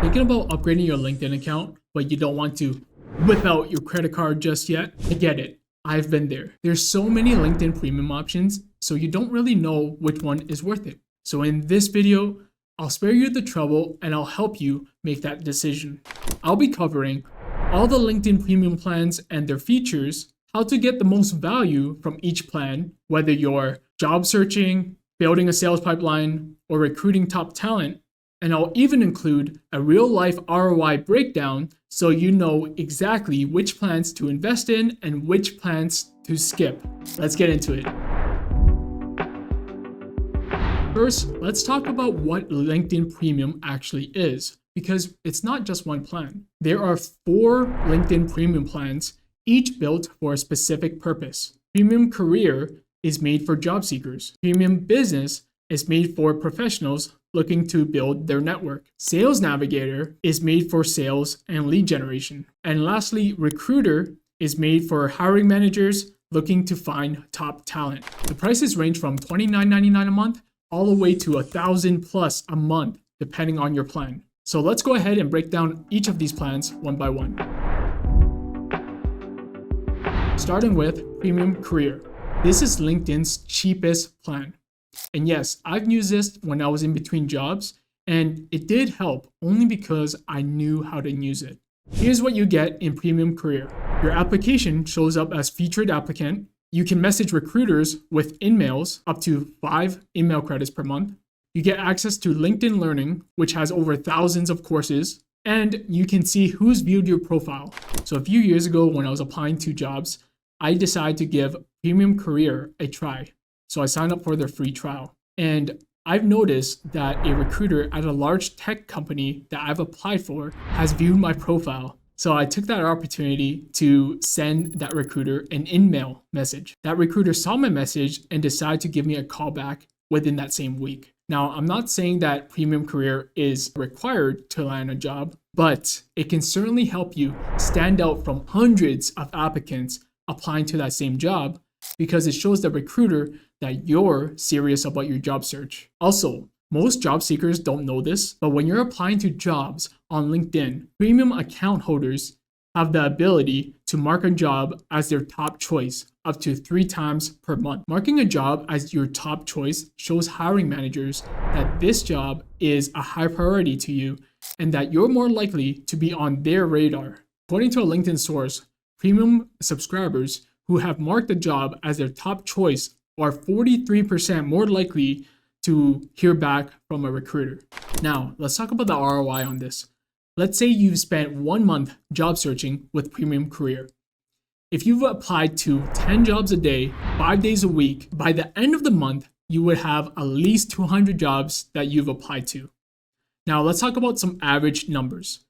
Thinking about upgrading your LinkedIn account, but you don't want to whip out your credit card just yet? I get it. I've been there. There's so many LinkedIn premium options, so you don't really know which one is worth it. So in this video, I'll spare you the trouble and I'll help you make that decision. I'll be covering all the LinkedIn premium plans and their features, how to get the most value from each plan, whether you're job searching, building a sales pipeline, or recruiting top talent. And I'll even include a real-life ROI breakdown so you know exactly which plans to invest in and which plans to skip. Let's get into it. First, let's talk about what LinkedIn Premium actually is, because it's not just one plan. There are 4 LinkedIn Premium plans, each built for a specific purpose. Premium Career is made for job seekers. Premium Business is made for professionals looking to build their network. Sales Navigator is made for sales and lead generation. And lastly, Recruiter is made for hiring managers looking to find top talent. The prices range from $29.99 a month all the way to $1,000+ a month, depending on your plan. So let's go ahead and break down each of these plans one by one. Starting with Premium Career. This is LinkedIn's cheapest plan. And yes, I've used this when I was in between jobs, and it did help only because I knew how to use it. Here's what you get in Premium Career. Your application shows up as featured applicant. You can message recruiters with InMails up to 5 email credits per month. You get access to LinkedIn Learning, which has over thousands of courses, and you can see who's viewed your profile. So a few years ago when I was applying to jobs, I decided to give Premium Career a try. So I signed up for their free trial. And I've noticed that a recruiter at a large tech company that I've applied for has viewed my profile. So I took that opportunity to send that recruiter an InMail message. That recruiter saw my message and decided to give me a call back within that same week. Now, I'm not saying that Premium Career is required to land a job, but it can certainly help you stand out from hundreds of applicants applying to that same job, because it shows the recruiter that you're serious about your job search. Also, most job seekers don't know this, but when you're applying to jobs on LinkedIn, premium account holders have the ability to mark a job as their top choice up to 3 times per month. Marking a job as your top choice shows hiring managers that this job is a high priority to you and that you're more likely to be on their radar. According to a LinkedIn source, premium subscribers who have marked a job as their top choice are 43% more likely to hear back from a recruiter. Now, let's talk about the ROI on this. Let's say you've spent 1 month job searching with Premium Career. If you've applied to 10 jobs a day, 5 days a week, by the end of the month, you would have at least 200 jobs that you've applied to. Now, let's talk about some average numbers.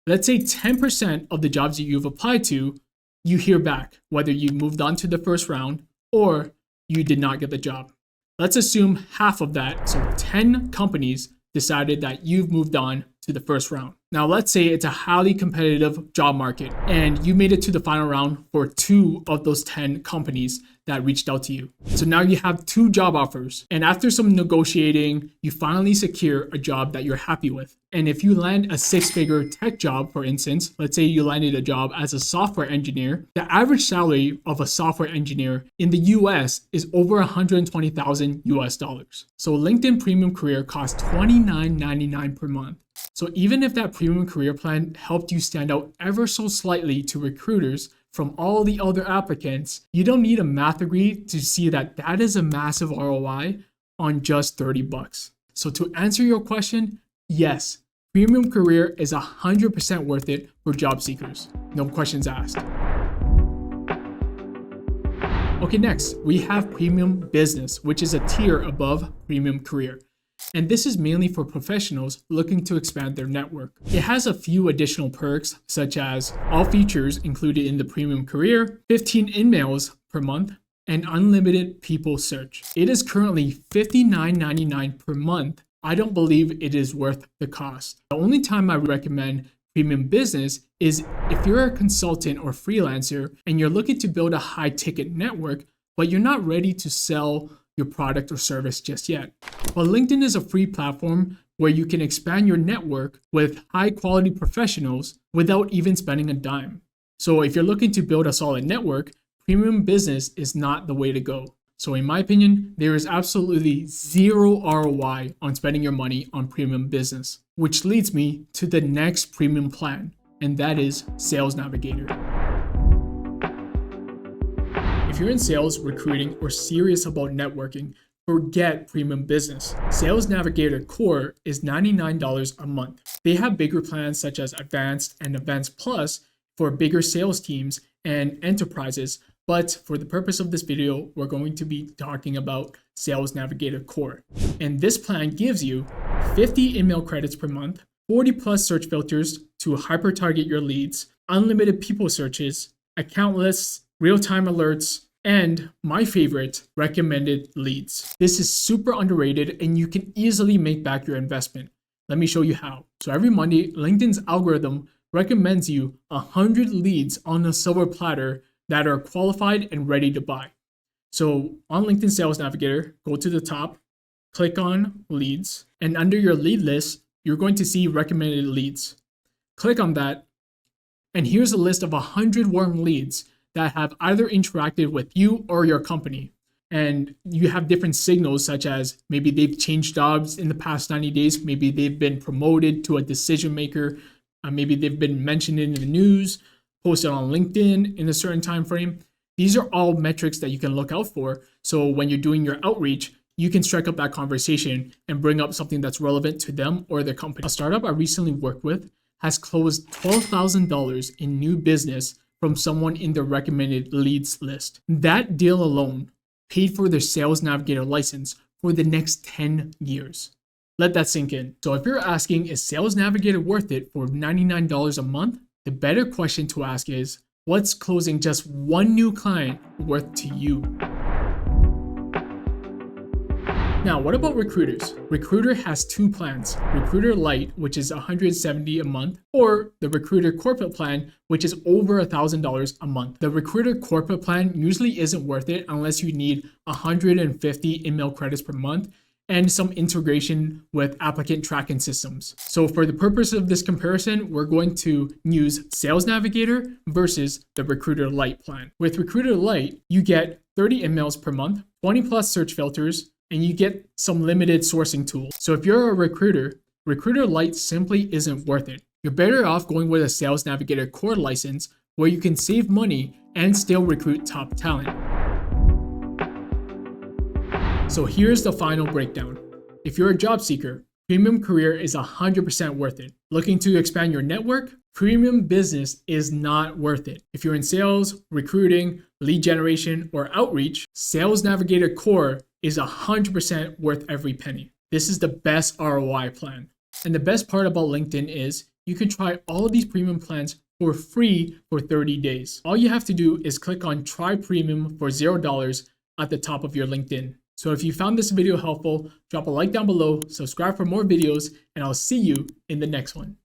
Let's say 10% of the jobs that you've applied to, you hear back, whether you moved on to the first round or you did not get the job. Let's assume half of that, so 10 companies decided that you've moved on to the first round. Now, let's say it's a highly competitive job market and you made it to the final round for 2 of those 10 companies that reached out to you. So now you have 2 job offers, and after some negotiating, you finally secure a job that you're happy with. And if you land a 6-figure tech job, for instance, let's say you landed a job as a software engineer, the average salary of a software engineer in the US is over $120,000 US. So LinkedIn Premium Career costs $29.99 per month. So even if that Premium Career plan helped you stand out ever so slightly to recruiters from all the other applicants, you don't need a math degree to see that that is a massive ROI on just $30. So to answer your question, yes, Premium Career is 100% worth it for job seekers. No questions asked. Okay, next, we have Premium Business, which is a tier above Premium Career. And this is mainly for professionals looking to expand their network. It has a few additional perks, such as all features included in the Premium Career, 15 InMails per month, and unlimited people search. It is currently $59.99 per month. I don't believe it is worth the cost. The only time I recommend Premium Business is if you're a consultant or freelancer and you're looking to build a high ticket network, but you're not ready to sell your product or service just yet. While LinkedIn is a free platform where you can expand your network with high quality professionals without even spending a dime. So if you're looking to build a solid network, premium business is not the way to go. So in my opinion, there is absolutely zero ROI on spending your money on premium business, which leads me to the next premium plan, and that is Sales Navigator. If you're in sales, recruiting, or serious about networking, forget premium business. Sales Navigator Core is $99 a month. They have bigger plans such as Advanced and Advanced Plus for bigger sales teams and enterprises. But for the purpose of this video, we're going to be talking about Sales Navigator Core. And this plan gives you 50 email credits per month, 40 plus search filters to hyper target your leads, unlimited people searches, account lists, real-time alerts, and my favorite, recommended leads. This is super underrated and you can easily make back your investment. Let me show you how. So every Monday, LinkedIn's algorithm recommends you 100 leads on a silver platter that are qualified and ready to buy. So on LinkedIn Sales Navigator, go to the top, click on leads, and under your lead list, you're going to see recommended leads. Click on that, and here's a list of 100 warm leads that have either interacted with you or your company. And you have different signals such as maybe they've changed jobs in the past 90 days, maybe they've been promoted to a decision maker, maybe they've been mentioned in the news, posted on LinkedIn in a certain time frame. These are all metrics that you can look out for. So when you're doing your outreach, you can strike up that conversation and bring up something that's relevant to them or their company. A startup I recently worked with has closed $12,000 in new business from someone in the recommended leads list. That deal alone paid for their Sales Navigator license for the next 10 years. Let that sink in. So if you're asking, is Sales Navigator worth it for $99 a month? The better question to ask is, what's closing just one new client worth to you? Now, what about recruiters? Recruiter has two plans, Recruiter Lite, which is $170 a month, or the Recruiter Corporate plan, which is over $1,000 a month. The Recruiter Corporate plan usually isn't worth it unless you need 150 email credits per month and some integration with applicant tracking systems. So for the purpose of this comparison, we're going to use Sales Navigator versus the Recruiter Lite plan. With Recruiter Lite, you get 30 emails per month, 20 plus search filters, and you get some limited sourcing tools. So if you're a recruiter, Recruiter Lite simply isn't worth it. You're better off going with a Sales Navigator Core license where you can save money and still recruit top talent. So here's the final breakdown. If you're a job seeker, Premium Career is 100% worth it. Looking to expand your network? Premium Business is not worth it. If you're in sales, recruiting, lead generation, or outreach, Sales Navigator Core is 100% worth every penny. This is the best ROI plan. And the best part about LinkedIn is you can try all of these premium plans for free for 30 days. All you have to do is click on Try Premium for $0 at the top of your LinkedIn. So if you found this video helpful, drop a like down below, subscribe for more videos, and I'll see you in the next one.